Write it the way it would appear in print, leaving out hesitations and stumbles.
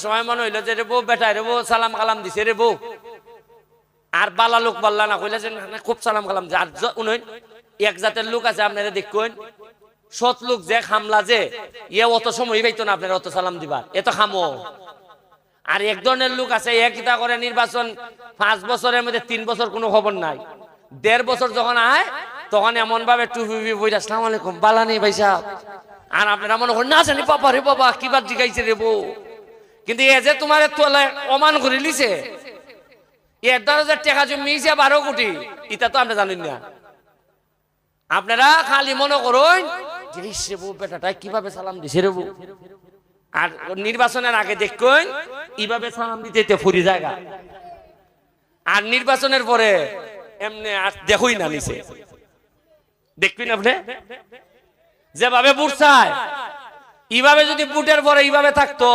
সময় মনে হইলো যে রে বউ বেটা রে বউ সালাম কালাম দিছে রে বউ আর বালা লোক বললা না কইলে যে খুব সালাম কালাম যে আর এক জাতের লোক আছে আপনারা দেখুন সৎ লোক যে খামলা যে ইয়ে অত সময় পাইতো না আপনারা অত সালাম দিবা এত খামো আর এক ধরনের লোক আছে একটা করে নির্বাচন 5 বছরের মধ্যে 3 বছর কোনো খবর নাই 1.5 বছর যখন আয় তখন এমন ভাবে টুপি বইটা আসসালামু আলাইকুম বালা নেই ভাই সাহেব আর আপনারা মনে করেন না জানি বাবা রে বাবা কিবার জিগাইছে রে বউ কিন্তু এ যে তোমার তোলায় অমান করে লিছে এর দ্বারা যে টাকা জমিয়েছে 12 কোটি এটা তো আমরা জানি না আপনারা খালি মনে করুন যে সে বউ বেটাটা কিভাবে সালাম দিছে রে বউ আর নির্বাচনের আগে দেখুন এইভাবে সালাম দিতে ফুরি জায়গা আর নির্বাচনের পরে এমনি আর দেখুই না নিছে দেখবেন আপনি যেভাবে বুট চায় এইভাবে যদি বুটের পরে এইভাবে থাকতো